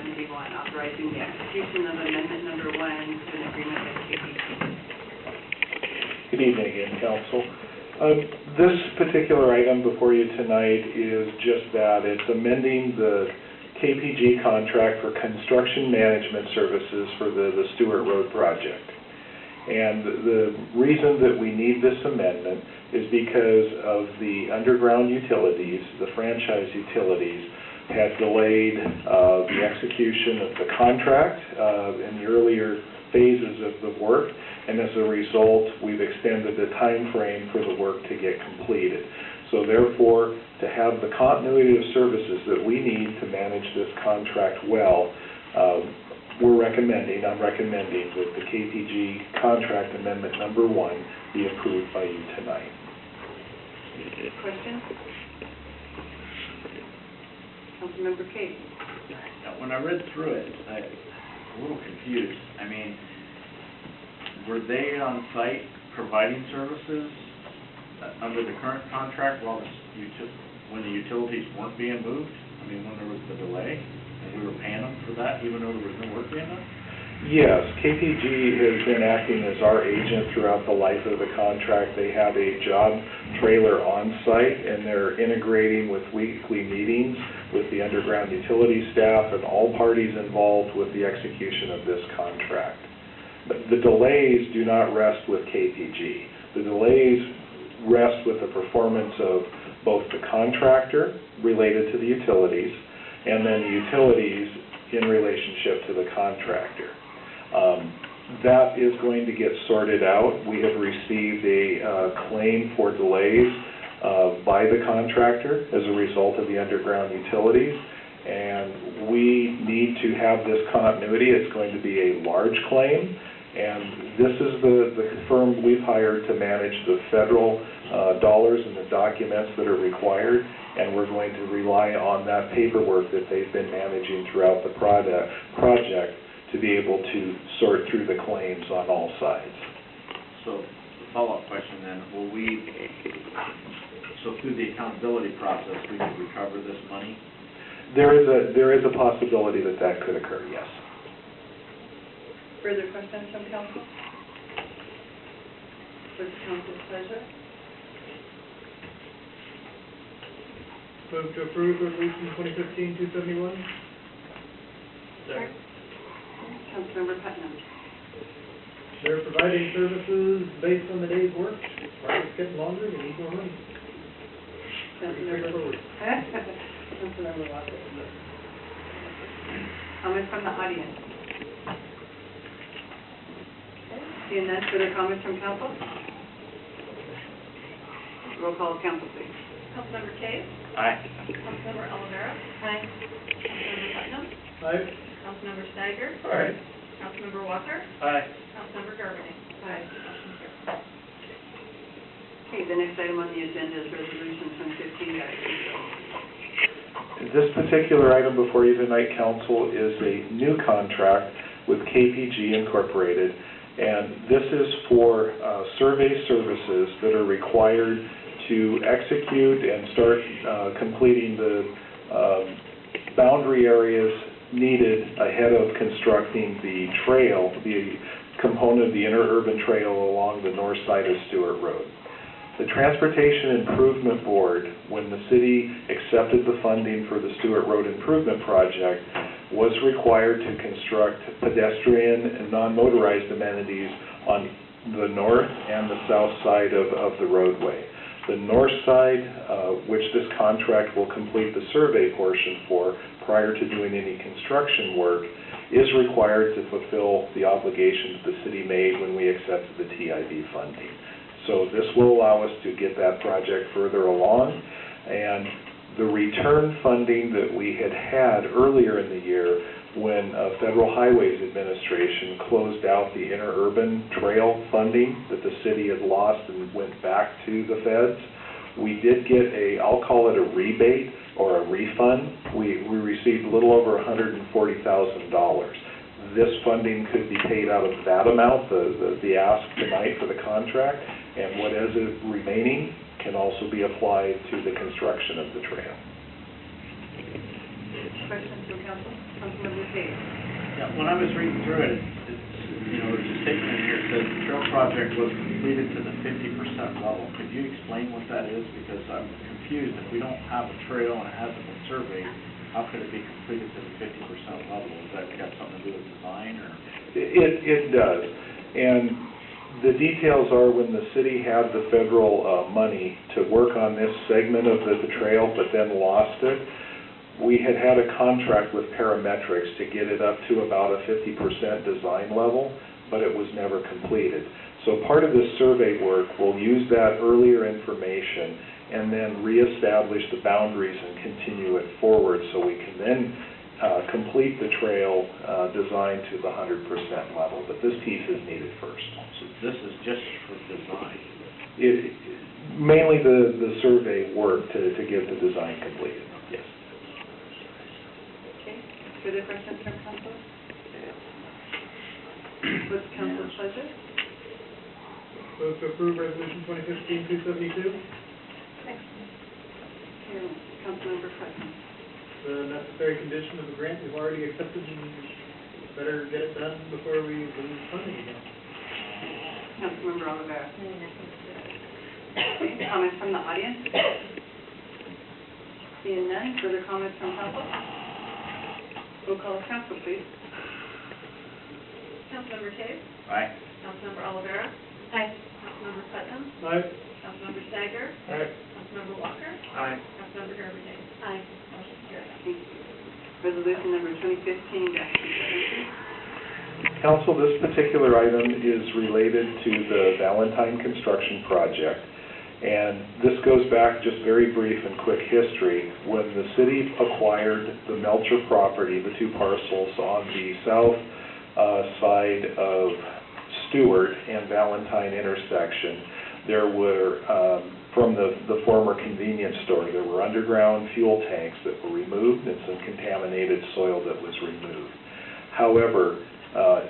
2021, authorizing the execution of amendment number 1 to an agreement with KPG. Good evening again, Council. This particular item before you tonight is just that. It's amending the KPG contract for construction management services for the Stewart Road project. And the reason that we need this amendment is because of the underground utilities, the franchise utilities, had delayed the execution of the contract in the earlier phases of the work, and as a result, we've extended the time frame for the work to get completed. So therefore, to have the continuity of services that we need to manage this contract well, I'm recommending that the KPG contract amendment number 1 be approved by you tonight. Questions? Councilmember Kave. Now, when I read through it, I was a little confused. I mean, were they on site providing services under the current contract while when the utilities weren't being moved? I mean, when there was the delay, and we were paying them for that, even though there was no work being done? Yes, KPG has been acting as our agent throughout the life of the contract. They have a job trailer on site, and they're integrating with weekly meetings with the underground utility staff and all parties involved with the execution of this contract. But the delays do not rest with KPG. The delays rest with the performance of both the contractor related to the utilities and then the utilities in relationship to the contractor. That is going to get sorted out. We have received a claim for delays by the contractor as a result of the underground utilities, and we need to have this continuity. It's going to be a large claim, and this is the firm we've hired to manage the federal dollars and the documents that are required, and we're going to rely on that paperwork that they've been managing throughout the project to be able to sort through the claims on all sides. So, the follow-up question then, so through the accountability process, we could recover this money? There is a possibility that could occur, yes. Further questions from council? What's council's pleasure? Move to approve resolution 2015-271. Second. Councilmember Putnam. They're providing services based on the day's work. Project's getting longer, they need more money. Councilmember Walker. Comments from the audience? Seeing none, further comments from council? Roll call of council, please. Councilmember Kave. Aye. Councilmember Olivera. Aye. Councilmember Putnam. Aye. Councilmember Steiger. Aye. Councilmember Walker. Aye. Councilmember Garvin. Aye. Motion carries. Okay, the next item on the agenda is resolution 2015-2. This particular item before you tonight, Council, is a new contract with KPG Incorporated, and this is for survey services that are required to execute and start completing the boundary areas needed ahead of constructing the trail, the component of the interurban trail along the north side of Stewart Road. The Transportation Improvement Board, when the city accepted the funding for the Stewart Road Improvement Project, was required to construct pedestrian and non-motorized amenities on the north and the south side of the roadway. The north side, which this contract will complete the survey portion for prior to doing any construction work, is required to fulfill the obligations the city made when we accepted the TIB funding. So this will allow us to get that project further along, and the return funding that we had earlier in the year when Federal Highways Administration closed out the interurban trail funding that the city had lost and went back to the feds, we did get I'll call it a rebate or a refund. We received a little over $140,000. This funding could be paid out of that amount, the ask tonight for the contract, and what is remaining can also be applied to the construction of the trail. Questions from council? Councilmember Kave. Yeah, when I was reading through it, there's a statement in here that says the trail project was completed to the 50% level. Could you explain what that is? Because I'm confused. If we don't have a trail and it hasn't been surveyed, how could it be completed to the 50% level? Is that got something to do with design, or? It does. And the details are when the city had the federal money to work on this segment of the trail, but then lost it, we had a contract with parametrics to get it up to about a 50% design level, but it was never completed. So part of this survey work will use that earlier information and then reestablish the boundaries and continue it forward so we can then complete the trail design to the 100% level. But this piece is needed first. So this is just for design? Mainly the survey work to get the design completed, yes. Okay, further questions from council? What's council's pleasure? Move to approve resolution 2015-272. Okay, Councilmember Putnam. The necessary condition of the grant we've already accepted, and better get it done before we lose funding again. Councilmember Olivera. Okay, comments from the audience? Seeing none, further comments from council? Roll call of council, please. Councilmember Kave? Aye. Councilmember Olivera? Aye. Councilmember Putnam? Aye. Councilmember Steiger? Aye. Councilmember Walker? Aye. Councilmember Gerberding? Aye. Motion carried. Thank you. Resolution number 2015-272. Council, this particular item is related to the Valentine construction project. And this goes back, just very brief and quick history, when the city acquired the Melcher property, the two parcels on the south side of Stewart and Valentine intersection. There were, from the former convenience store, there were underground fuel tanks that were removed and some contaminated soil that was removed. However,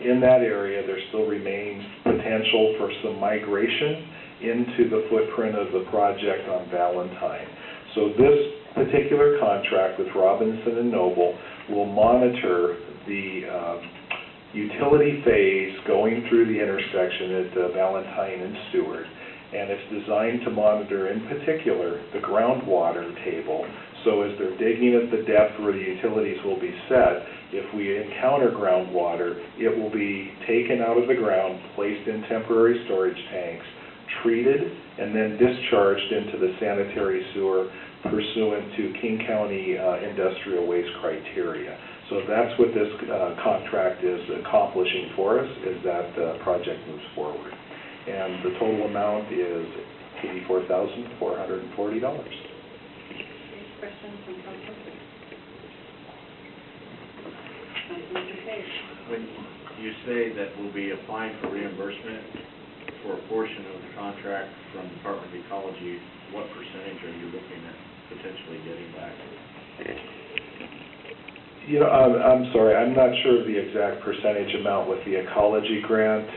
in that area, there still remains potential for some migration into the footprint of the project on Valentine. So this particular contract with Robinson and Noble will monitor the utility phase going through the intersection at Valentine and Stewart, and it's designed to monitor in particular the groundwater table. So as they're digging at the depth where the utilities will be set, if we encounter groundwater, it will be taken out of the ground, placed in temporary storage tanks, treated, and then discharged into the sanitary sewer pursuant to King County industrial waste criteria. So that's what this contract is accomplishing for us, is that project moves forward. And the total amount is $84,440. Questions from council? Councilmember Kave. When you say that we'll be applying for reimbursement for a portion of the contract from Department of Ecology, what percentage are you looking at potentially getting back? You know, I'm sorry, I'm not sure of the exact percentage amount with the ecology grant.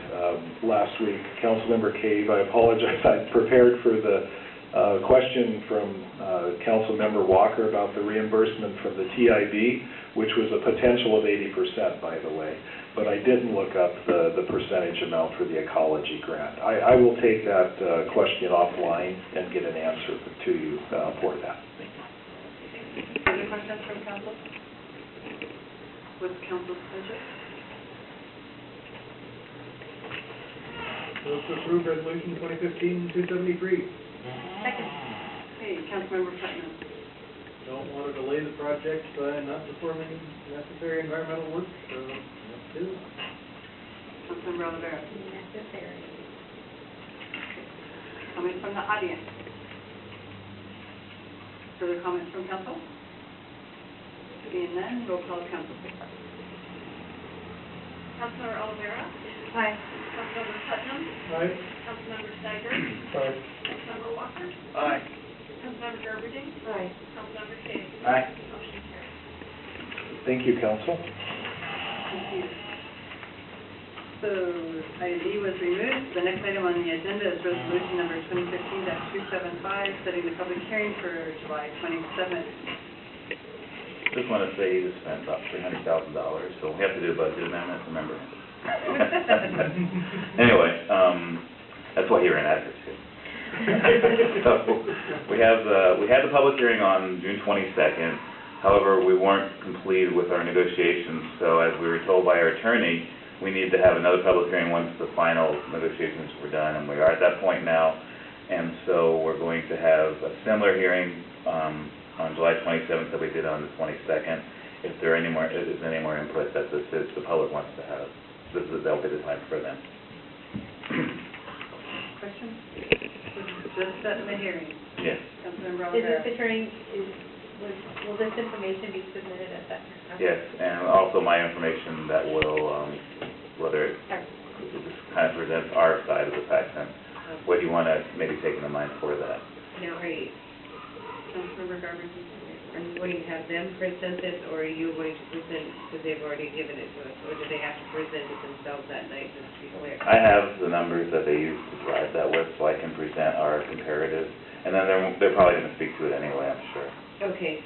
Last week, Councilmember Cave, I apologize, I prepared for the question from Councilmember Walker about the reimbursement from the TIB, which was a potential of 80%, by the way, but I didn't look up the percentage amount for the ecology grant. I will take that question offline and get an answer to you for that. Thank you. Any questions from council? What's council's pleasure? Move to approve resolution 2015-273. Second. Okay, Councilmember Putnam. Don't want to delay the project by not performing necessary environmental work, so let's do it. Councilmember Olivera. Necessary. Comments from the audience? Further comments from council? Seeing none, roll call of council, please. Councilmember Olivera? Aye. Councilmember Putnam? Aye. Councilmember Steiger? Aye. Councilmember Walker? Aye. Councilmember Gerberding? Aye. Councilmember Cave? Aye. Motion carried. Thank you, Council. Thank you. So, item D was removed. The next item on the agenda is resolution number 2015-275, setting the public hearing for July 27th. just want to say you just spent about $300,000, so we have to do a budget amendment, remember? Anyway, that's why you're in advocacy. So, we had the public hearing on June 22nd. However, we weren't completed with our negotiations, so as we were told by our attorney, we needed to have another public hearing once the final negotiations were done, and we are at that point now. And so we're going to have a similar hearing on July 27th that we did on the 22nd. If there is any more input that the public wants to have, that'll be the time for them. Questions? Just setting the hearing. Yes. Councilmember Is Olivera. this attorney, will this information be submitted at that? Yes, and also my information that will, whether it just kind of presents our side of the facts and what you want to maybe take into mind for that. Now, are you going to have them present this, or are you going to present, because they've already given it to us, or do they have to present it themselves that night, just to be clear? I have the numbers that they use to drive that with, so I can present our comparative, and then they're probably going to speak to it anyway, I'm sure. Okay.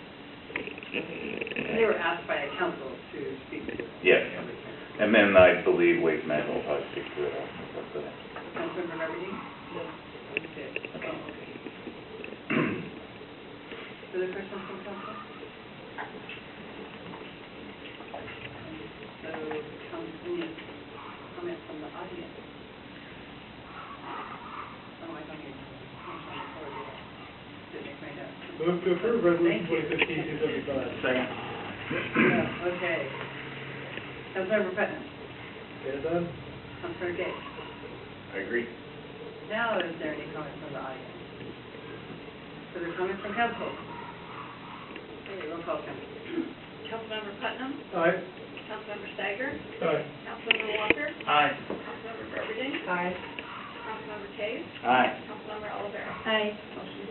They were asked by a council to speak to. Yes, and then I believe Waste Management will probably speak to it also. Councilmember Aberdeen? No. Okay. Okay. Further questions from council? So, any comments from the audience? Oh, I don't hear. Move to approve resolution Thank you. 2015-275. Second. Okay. Councilmember Putnam? Get it done? Councilmember Gay? I agree. Now, is there any comments from the audience? Further comments from council? Okay, roll call, council. Councilmember Putnam? Aye. Councilmember Steiger? Aye. Councilmember Walker? Aye. Councilmember Aberdeen? Aye. Councilmember Kave? Aye. Councilmember Olivera? Aye. Motion